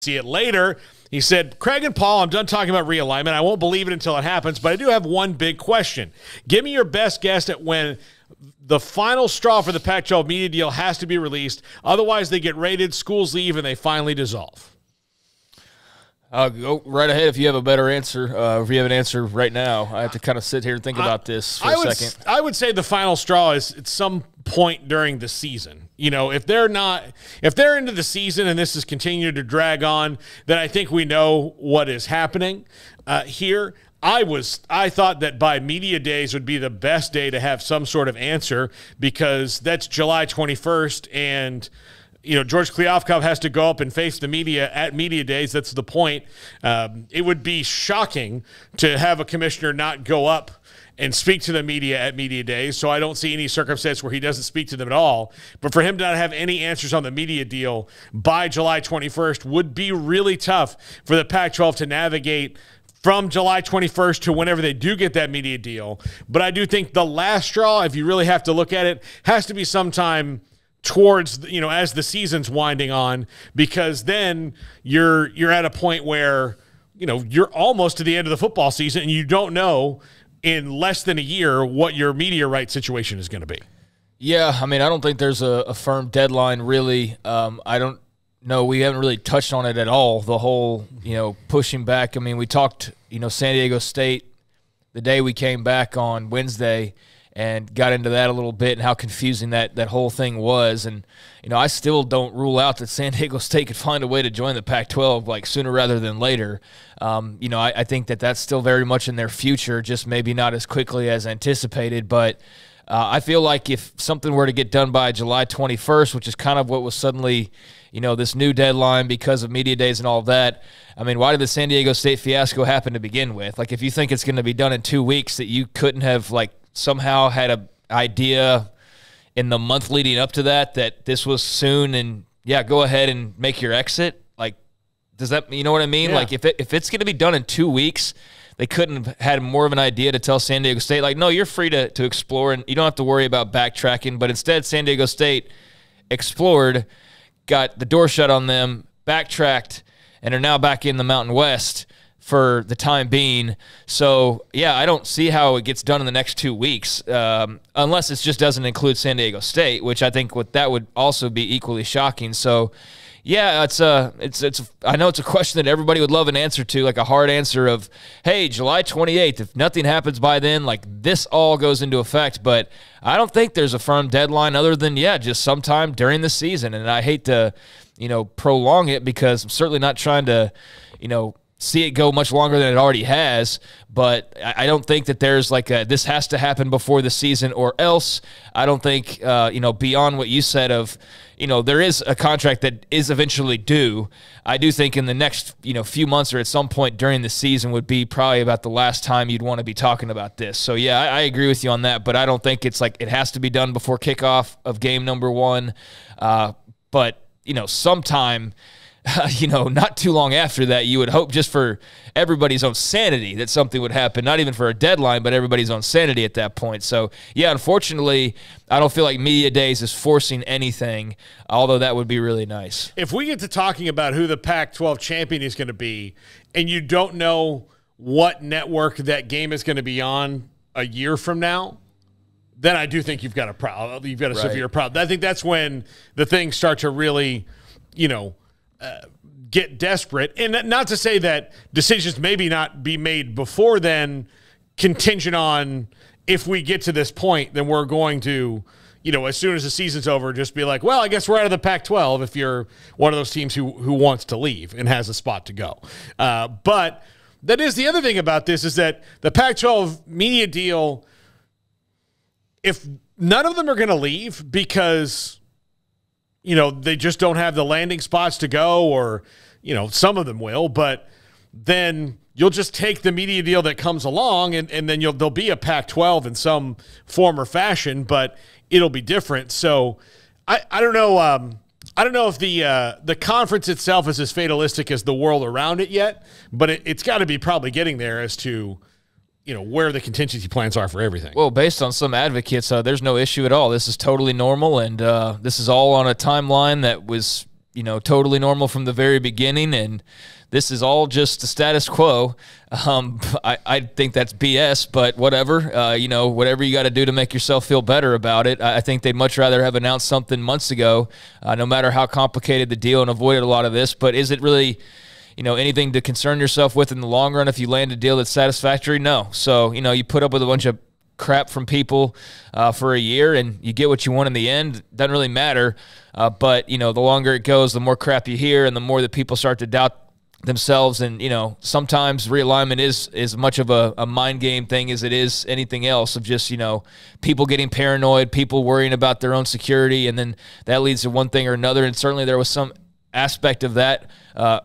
See it later. He said, Craig and Paul, I'm done talking about realignment. I won't believe it until it happens, but I do have one big question. Give me your best guess at when the final straw for the Pac-12 media deal has to be released. Otherwise, they get raided, schools leave, and they finally dissolve. Go right ahead if you have a better answer. If you have an answer right now, I have to kind of sit here and think about this for a second. I would say the final straw is at some point during the season. You know, if they're into the season and this is continuing to drag on, then I think we know what is happening here. I thought that by media days would be the best day to have some sort of answer, because that's July 21st, and George Kliavkoff has to go up and face the media at media days. That's the point. It would be shocking to have a commissioner not go up and speak to the media at media days, so I don't see any circumstance where he doesn't speak to them at all. But for him to not have any answers on the media deal by July 21st would be really tough for the Pac-12 to navigate from July 21st to whenever they do get that media deal. But I do think the last straw, if you really have to look at it, has to be sometime towards, as the season's winding on, because then you're at a point where, you're almost to the end of the football season and you don't know in less than a year what your media rights situation is going to be. Yeah, I mean, I don't think there's a firm deadline, really. I don't know. We haven't really touched on it at all, the whole, pushing back. I mean, we talked, San Diego State the day we came back on Wednesday and got into that a little bit and how confusing that whole thing was. And, I still don't rule out that San Diego State could find a way to join the Pac-12 like sooner rather than later. I think that's still very much in their future, just maybe not as quickly as anticipated. But I feel like if something were to get done by July 21st, which is kind of what was suddenly, this new deadline because of media days and all of that, I mean, why did the San Diego State fiasco happen to begin with? Like, if you think it's going to be done in 2 weeks, that you couldn't have, somehow had an idea in the month leading up to that this was soon, and yeah, go ahead and make your exit. Like, does that, you know what I mean? Yeah. Like, if it's going to be done in 2 weeks, they couldn't have had more of an idea to tell San Diego State, like, no, you're free to explore, and you don't have to worry about backtracking. But instead, San Diego State explored, got the door shut on them, backtracked, and are now back in the Mountain West for the time being. So, yeah, I don't see how it gets done in the next 2 weeks, unless it just doesn't include San Diego State, which I think that would also be equally shocking. So, yeah, I know it's a question that everybody would love an answer to, like a hard answer of, hey, July 28th, if nothing happens by then, like, this all goes into effect. But I don't think there's a firm deadline other than, just sometime during the season. And I hate to, prolong it, because I'm certainly not trying to, see it go much longer than it already has, but I don't think that there's this has to happen before the season or else. I don't think, beyond what you said of, there is a contract that is eventually due. I do think in the next, few months or at some point during the season would be probably about the last time you'd want to be talking about this. So, yeah, I agree with you on that, but I don't think it's it has to be done before kickoff of game number 1. But, sometime not too long after that, you would hope, just for everybody's own sanity, that something would happen, not even for a deadline, but everybody's own sanity at that point. So, yeah, unfortunately, I don't feel like media days is forcing anything, although that would be really nice. If we get to talking about who the Pac-12 champion is going to be, and you don't know what network that game is going to be on a year from now, then I do think you've got a problem. You've got a severe problem. I think that's when the things start to really, get desperate. And not to say that decisions maybe not be made before then, contingent on if we get to this point, then we're going to, as soon as the season's over, just be like, well, I guess we're out of the Pac-12 if you're one of those teams who wants to leave and has a spot to go. But that is the other thing about this, is that the Pac-12 media deal, if none of them are going to leave because they just don't have the landing spots to go, or, some of them will, but then you'll just take the media deal that comes along, and then there'll be a Pac-12 in some form or fashion, but it'll be different. So I don't know. I don't know if the conference itself is as fatalistic as the world around it yet, but it's got to be probably getting there as to, where the contingency plans are for everything. Well, based on some advocates, there's no issue at all. This is totally normal, and this is all on a timeline that was, totally normal from the very beginning, and this is all just the status quo. I think that's BS, but whatever. Whatever you got to do to make yourself feel better about it. I think they'd much rather have announced something months ago, no matter how complicated the deal, and avoided a lot of this. But is it really, anything to concern yourself with in the long run if you land a deal that's satisfactory? No. So, you put up with a bunch of crap from people for a year, and you get what you want in the end. Doesn't really matter. But the longer it goes, the more crap you hear, and the more that people start to doubt themselves. And sometimes realignment is as much of a mind game thing as it is anything else, of just people getting paranoid, people worrying about their own security, and then that leads to one thing or another. And certainly there was some aspect of that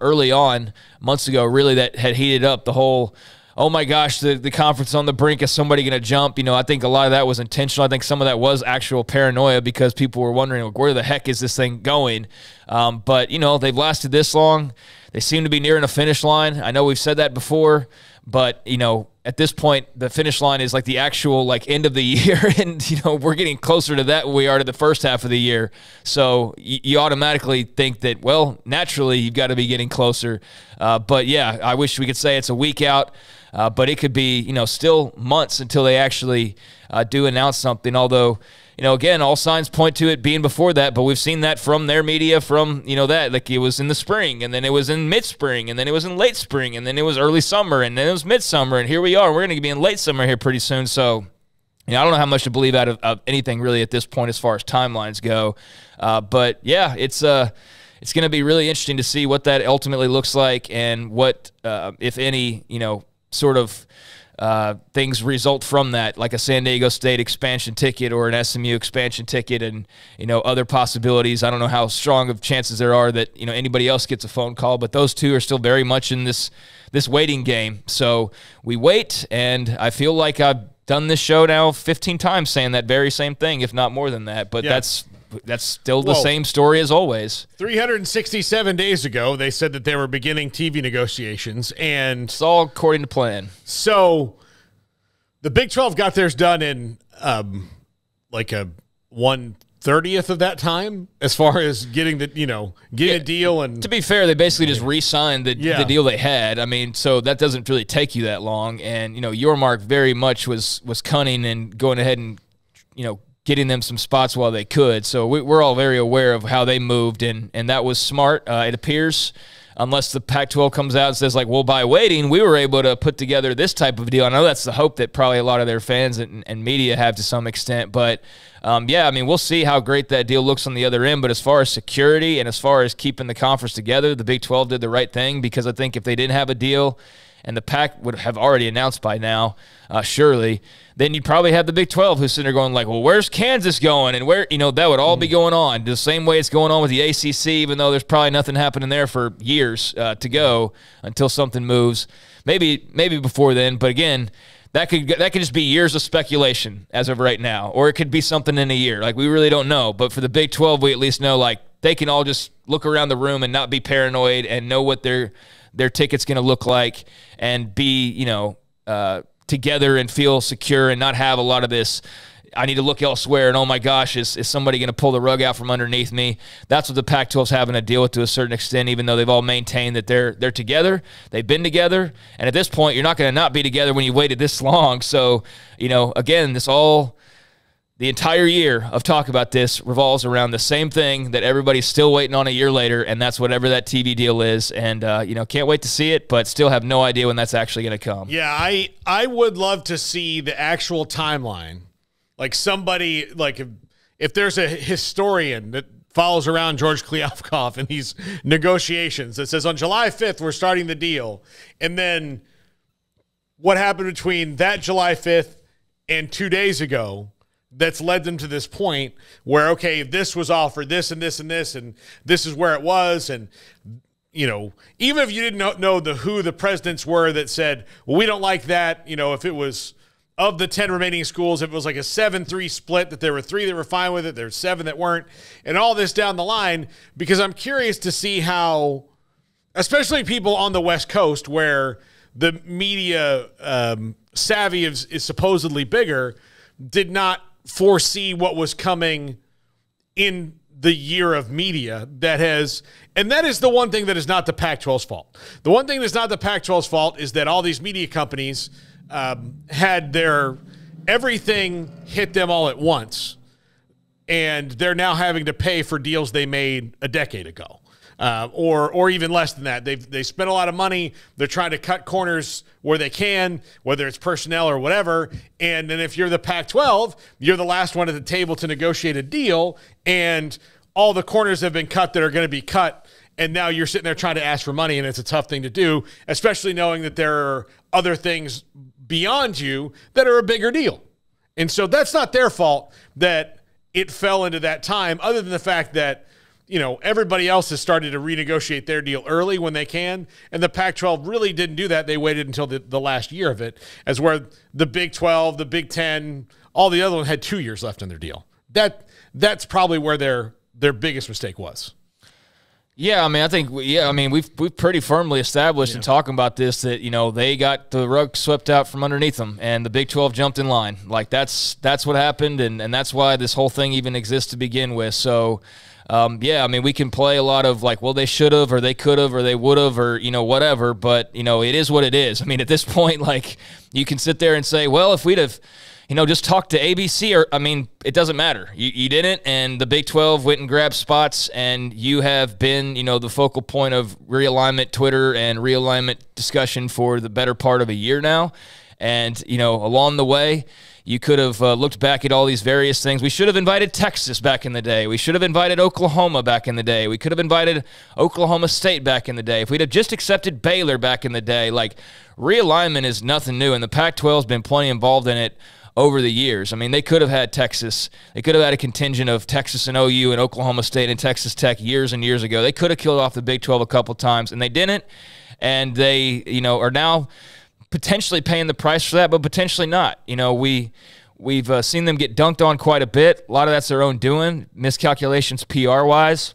early on, months ago, really, that had heated up the whole, oh my gosh, the conference on the brink, is somebody going to jump? I think a lot of that was intentional. I think some of that was actual paranoia, because people were wondering, where the heck is this thing going? But they've lasted this long. They seem to be nearing a finish line. I know we've said that before, but at this point, the finish line is like the actual end of the year, and we're getting closer to that than we are to the first half of the year. So you automatically think that, well, naturally you've got to be getting closer. But yeah, I wish we could say it's a week out, but it could be still months until they actually do announce something. Although, again, all signs point to it being before that, but we've seen that from their media, from, that, like it was in the spring, and then it was in mid-spring, and then it was in late spring, and then it was early summer, and then it was midsummer, and here we are. We're going to be in late summer here pretty soon. So, I don't know how much to believe out of anything really at this point as far as timelines go. But yeah, it's going to be really interesting to see what that ultimately looks like, and what, if any, sort of things result from that, like a San Diego State expansion ticket or an SMU expansion ticket, and other possibilities. I don't know how strong of chances there are that anybody else gets a phone call, but those two are still very much in this waiting game. So we wait, and I feel like I've done this show now 15 times saying that very same thing, if not more than that. But yeah, that's still the same story as always. 367 days ago, they said that they were beginning TV negotiations, and it's all according to plan. So the Big 12 got theirs done in like a 1/30th of that time, as far as getting the a deal. And to be fair, they basically just re-signed the deal they had. I mean, so that doesn't really take you that long. And Yormark very much was cunning and going ahead and getting them some spots while they could. So we're all very aware of how they moved, and that was smart, it appears, unless the Pac-12 comes out and says, like, well, by waiting, we were able to put together this type of deal. I know that's the hope that probably a lot of their fans and media have to some extent. But, yeah, I mean, we'll see how great that deal looks on the other end. But as far as security and as far as keeping the conference together, the Big 12 did the right thing, because I think if they didn't have a deal, and the Pac would have already announced by now, surely, then you'd probably have the Big 12 who's sitting there going like, well, where's Kansas going? And where, that would all be going on the same way it's going on with the ACC, even though there's probably nothing happening there for years to go until something moves. Maybe before then, but again, that could just be years of speculation as of right now, or it could be something in a year. Like, we really don't know. But for the Big 12, we at least know, like, they can all just look around the room and not be paranoid, and know what their ticket's going to look like, and be, together and feel secure, and not have a lot of this, I need to look elsewhere, and oh my gosh, is somebody going to pull the rug out from underneath me? That's what the Pac-12's having to deal with to a certain extent, even though they've all maintained that they're together. They've been together, and at this point, you're not going to not be together when you waited this long. So, again, the entire year of talk about this revolves around the same thing that everybody's still waiting on a year later, and that's whatever that TV deal is. And, can't wait to see it, but still have no idea when that's actually going to come. Yeah, I would love to see the actual timeline. Like, somebody, like, if there's a historian that follows around George Kliavkoff in these negotiations that says on July 5th, we're starting the deal, and then what happened between that July 5th and 2 days ago that's led them to this point where, okay, this was offered, this and this and this, and this is where it was. And, even if you didn't know who the presidents were that said, well, we don't like that, if it was of the 10 remaining schools, if it was like a 7-3 split, that there were 3 that were fine with it, there were 7 that weren't, and all this down the line, because I'm curious to see how, especially people on the West Coast where the media savvy is supposedly bigger, did not foresee what was coming in the year of media that has, and that is the one thing that is not the Pac-12's fault. The one thing that's not the Pac-12's fault is that all these media companies had their everything hit them all at once, and they're now having to pay for deals they made a decade ago. Or even less than that. They spent a lot of money. They're trying to cut corners where they can, whether it's personnel or whatever. And then if you're the Pac-12, you're the last one at the table to negotiate a deal, and all the corners have been cut that are going to be cut. And now you're sitting there trying to ask for money, and it's a tough thing to do, especially knowing that there are other things beyond you that are a bigger deal. And so that's not their fault that it fell into that time, other than the fact that, you know, everybody else has started to renegotiate their deal early when they can, and the Pac-12 really didn't do that. They waited until the last year of it, as where the Big 12, the Big 10, all the other ones had 2 years left in their deal. That's probably where their biggest mistake was. Yeah, I mean, I think we've pretty firmly established in talking about this that, you know, they got the rug swept out from underneath them, and the Big 12 jumped in line. Like that's what happened, and that's why this whole thing even exists to begin with. So. Yeah, I mean, we can play a lot of like, well, they should have, or they could have, or they would have, or, you know, whatever. But, you know, it is what it is. I mean, at this point, like, you can sit there and say, well, if we'd have, you know, just talked to ABC, or, I mean, it doesn't matter. You didn't, and the Big 12 went and grabbed spots, and you have been, you know, the focal point of realignment Twitter and realignment discussion for the better part of a year now. And, you know, along the way, you could have looked back at all these various things. We should have invited Texas back in the day. We should have invited Oklahoma back in the day. We could have invited Oklahoma State back in the day. If we'd have just accepted Baylor back in the day, like, realignment is nothing new, and the Pac-12 has been plenty involved in it over the years. I mean, they could have had Texas. They could have had a contingent of Texas and OU and Oklahoma State and Texas Tech years and years ago. They could have killed off the Big 12 a couple times, and they didn't, and they, you know, are now potentially paying the price for that, but potentially not. You know, we've seen them get dunked on quite a bit. A lot of that's their own doing, miscalculations PR-wise.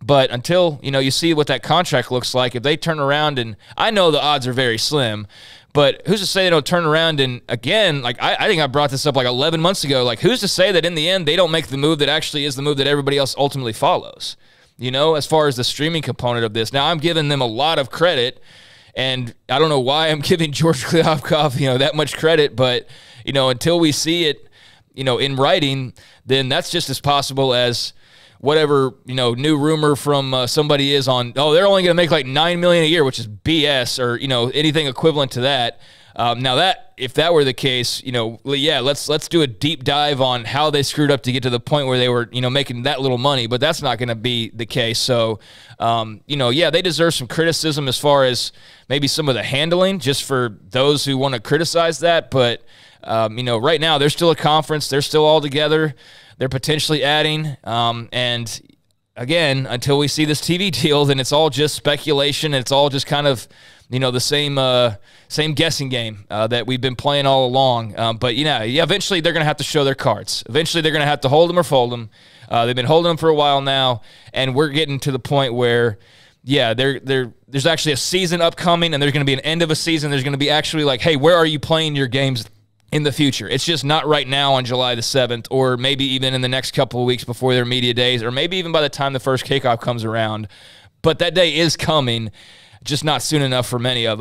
But until, you know, you see what that contract looks like, if they turn around, and I know the odds are very slim, but who's to say they don't turn around and, again, like I think I brought this up like 11 months ago, like who's to say that in the end they don't make the move that actually is the move that everybody else ultimately follows, you know, as far as the streaming component of this. Now, I'm giving them a lot of credit, and I don't know why I'm giving George Kliavkoff, you know, that much credit, but, you know, until we see it, you know, in writing, then that's just as possible as whatever, you know, new rumor from somebody is on, oh, they're only going to make like $9 million a year, which is BS, or, you know, anything equivalent to that. Now that, if that were the case, you know, yeah, let's do a deep dive on how they screwed up to get to the point where they were, you know, making that little money, but that's not going to be the case. So, you know, yeah, they deserve some criticism as far as maybe some of the handling, just for those who want to criticize that. But, you know, right now they're still a conference. They're still all together. They're potentially adding, and again, until we see this TV deal, then it's all just speculation. It's all just kind of, you know, the same guessing game that we've been playing all along. But, you know, yeah, eventually they're going to have to show their cards. Eventually they're going to have to hold them or fold them. They've been holding them for a while now, and we're getting to the point where, yeah, there's actually a season upcoming, and there's going to be an end of a season. There's going to be actually like, hey, where are you playing your games in the future? It's just not right now on July the 7th, or maybe even in the next couple of weeks before their media days, or maybe even by the time the first kickoff comes around. But that day is coming, just not soon enough for many of us.